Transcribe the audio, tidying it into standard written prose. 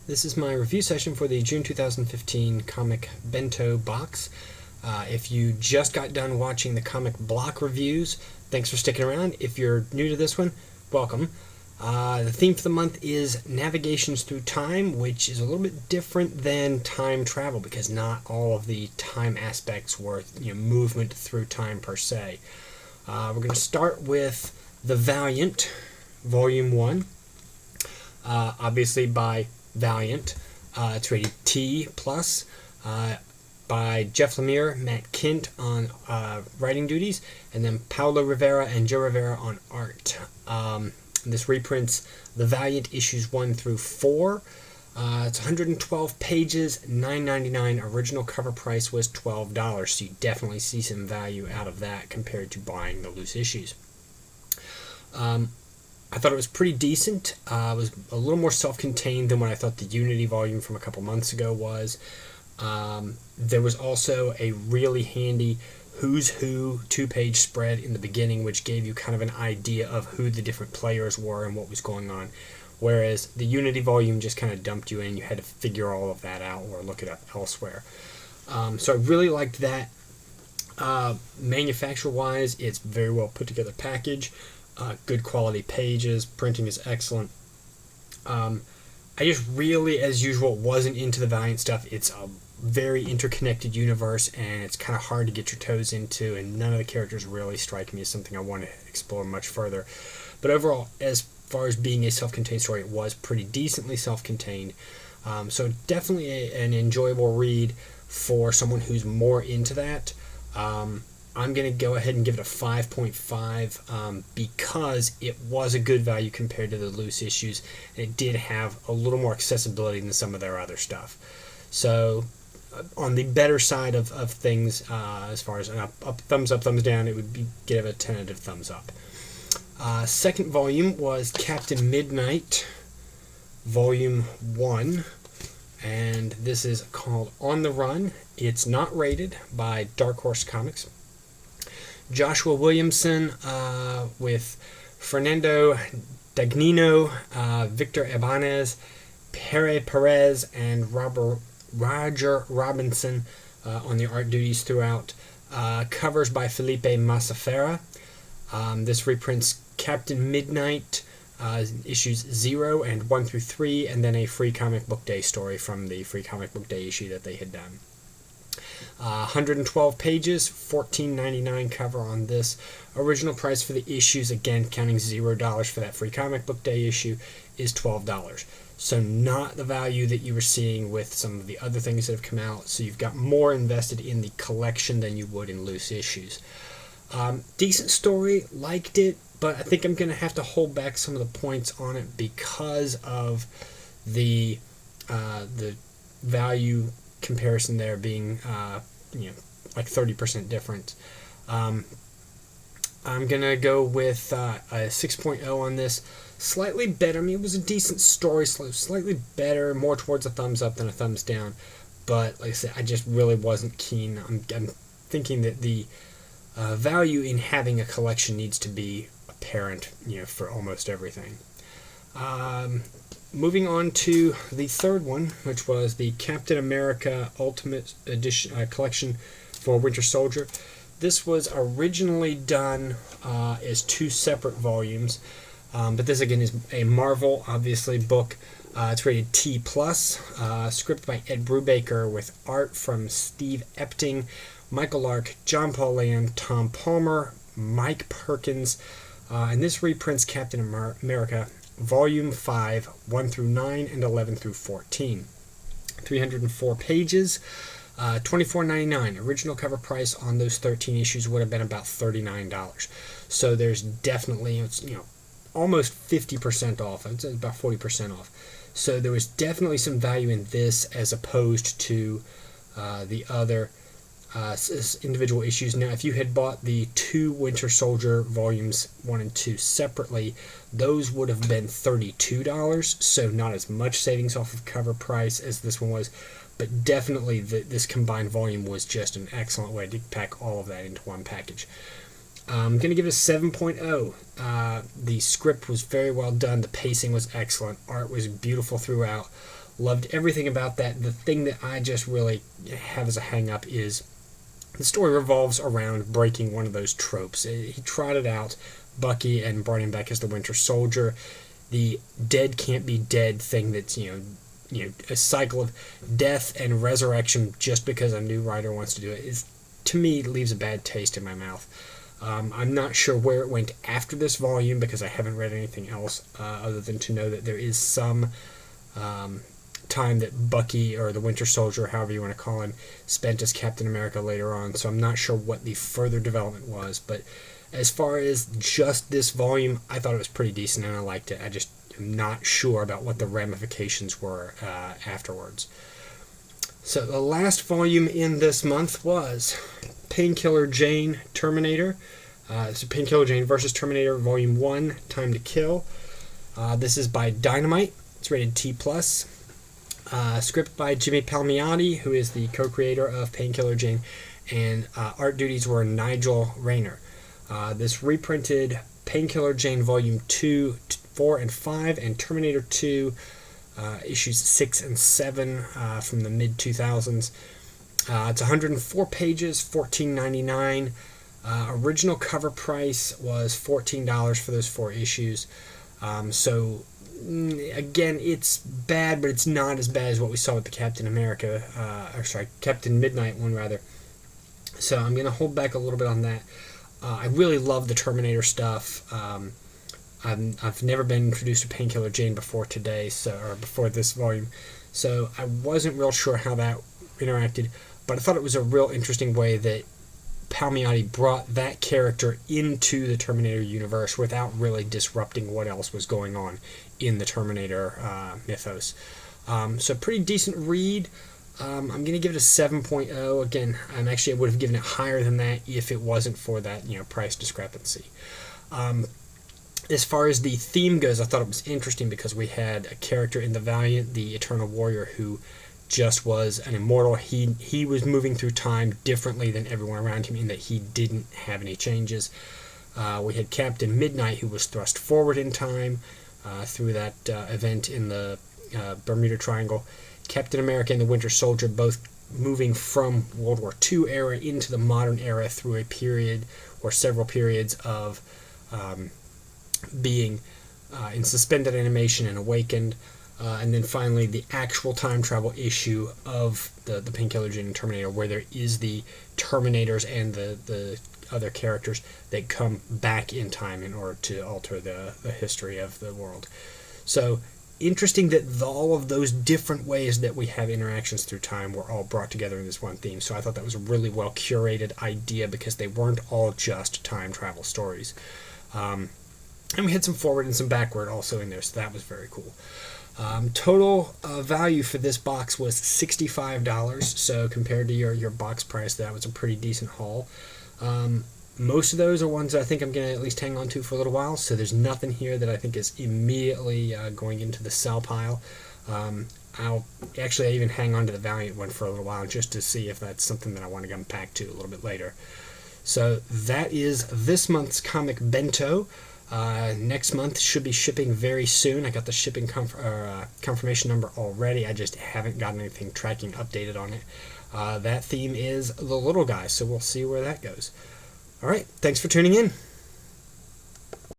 This is my review session for the June 2015 comic Bento box. If you just got done watching the comic block reviews, thanks for sticking around. If you're new to this one, welcome. The theme for the month is Navigations Through Time, which is a little bit different than time travel because not all of the time aspects were movement through time per se. We're going to start with The Valiant, Volume 1, obviously by Valiant. It's rated T+, by Jeff Lemire, Matt Kint on writing duties, and then Paulo Rivera and Joe Rivera on art. This reprints The Valiant issues 1 through 4. It's 112 pages, $9.99. Original cover price was $12, so you definitely see some value out of that compared to buying the loose issues. I thought it was pretty decent. It was a little more self-contained than what I thought the Unity volume from a couple months ago was. There was also a really handy Who's Who 2-page spread in the beginning, which gave you kind of an idea of who the different players were and what was going on. Whereas the Unity volume just kind of dumped you in. You had to figure all of that out or look it up elsewhere. So I really liked that. Manufacturer-wise, it's very well put together package. Good quality pages. Printing is excellent. I just really, as usual, wasn't into the Valiant stuff. It's a very interconnected universe, and it's kind of hard to get your toes into, and none of the characters really strike me as something I want to explore much further. But overall, as far as being a self-contained story, it was pretty decently self-contained. So definitely an enjoyable read for someone who's more into that. I'm going to go ahead and give it a 5.5 because it was a good value compared to the loose issues, and it did have a little more accessibility than some of their other stuff. So on the better side of things, as far as an up, thumbs up, thumbs down, it would be give a tentative thumbs up. Second volume was Captain Midnight, Volume 1, and this is called On the Run. It's not rated by Dark Horse Comics. Joshua Williamson with Fernando Dagnino, Victor Ibanez, Pere Perez, and Roger Robinson on the art duties throughout. Covers by Felipe Masafera. This reprints Captain Midnight issues 0 and 1 through 3, and then a Free Comic Book Day story from the Free Comic Book Day issue that they had done. 112 pages, $14.99 cover on this. Original price for the issues, again counting $0 for that Free Comic Book Day issue, is $12. So not the value that you were seeing with some of the other things that have come out. So you've got more invested in the collection than you would in loose issues. Decent story, liked it, but I think I'm going to have to hold back some of the points on it because of the value comparison there being like 30% different. I'm gonna go with a 6.0 on this. Slightly better. I mean, it was a decent story, slightly better, more towards a thumbs up than a thumbs down. But like I said, I just really wasn't keen. I'm thinking that the value in having a collection needs to be apparent, for almost everything. Moving on to the third one, which was the Captain America Ultimate Edition collection for Winter Soldier. This was originally done as 2 separate volumes, but this again is a Marvel, obviously, book. It's rated T+, script by Ed Brubaker with art from Steve Epting, Michael Lark, John Paul Land, Tom Palmer, Mike Perkins, and this reprints Captain America Volume 5, 1 through 9, and 11 through 14. 304 pages, $24.99. Original cover price on those 13 issues would have been about $39. So there's definitely, almost 50% off. It's about 40% off. So there was definitely some value in this as opposed to the other individual issues. Now, if you had bought the 2 Winter Soldier volumes 1 and 2 separately, those would have been $32, so not as much savings off of cover price as this one was, but definitely this combined volume was just an excellent way to pack all of that into one package. I'm going to give it a 7.0. The script was very well done. The pacing was excellent. Art was beautiful throughout. Loved everything about that. The thing that I just really have as a hang-up is the story revolves around breaking one of those tropes. He trotted out Bucky and brought him back as the Winter Soldier. The dead can't be dead thing that's, a cycle of death and resurrection just because a new writer wants to do it is, to me, leaves a bad taste in my mouth. I'm not sure where it went after this volume because I haven't read anything else other than to know that there is some time that Bucky, or the Winter Soldier, however you want to call him, spent as Captain America later on, so I'm not sure what the further development was, but as far as just this volume, I thought it was pretty decent and I liked it. I just am not sure about what the ramifications were afterwards. So the last volume in this month was Painkiller Jane Terminator. It's Painkiller Jane versus Terminator Volume 1, Time to Kill. This is by Dynamite. It's rated T+. Script by Jimmy Palmiotti, who is the co-creator of Painkiller Jane, and art duties were Nigel Rayner. This reprinted Painkiller Jane Volume 2, 4, and 5, and Terminator 2 issues 6 and 7 from the mid-2000s. It's 104 pages, $14.99. Original cover price was $14 for those 4 issues. So, again, it's bad, but it's not as bad as what we saw with the Captain Midnight one, rather. So I'm going to hold back a little bit on that. I really love the Terminator stuff. I've never been introduced to Painkiller Jane before before this volume, so I wasn't real sure how that interacted, but I thought it was a real interesting way that Palmiotti brought that character into the Terminator universe without really disrupting what else was going on in the Terminator mythos. So pretty decent read. I'm going to give it a 7.0. Again, I would have given it higher than that if it wasn't for that price discrepancy. As far as the theme goes, I thought it was interesting because we had a character in the Valiant, the Eternal Warrior, who just was an immortal. He was moving through time differently than everyone around him in that he didn't have any changes. We had Captain Midnight, who was thrust forward in time through that event in the Bermuda Triangle. Captain America and the Winter Soldier both moving from World War II era into the modern era through a period or several periods of being in suspended animation and awakened. And then finally the actual time travel issue of the Painkiller Jane and Terminator, where there is the Terminators and the other characters that come back in time in order to alter the history of the world. So interesting that all of those different ways that we have interactions through time were all brought together in this one theme. So I thought that was a really well curated idea because they weren't all just time travel stories. And we had some forward and some backward also in there, so that was very cool. Total value for this box was $65, so compared to your box price, that was a pretty decent haul. Most of those are ones that I think I'm going to at least hang on to for a little while, so there's nothing here that I think is immediately going into the sell pile. I even hang on to the Valiant one for a little while just to see if that's something that I want to come back to a little bit later. So that is this month's comic Bento. Next month should be shipping very soon. I got the shipping confirmation number already. I just haven't gotten anything tracking updated on it. That theme is the little guy, so we'll see where that goes. All right, thanks for tuning in.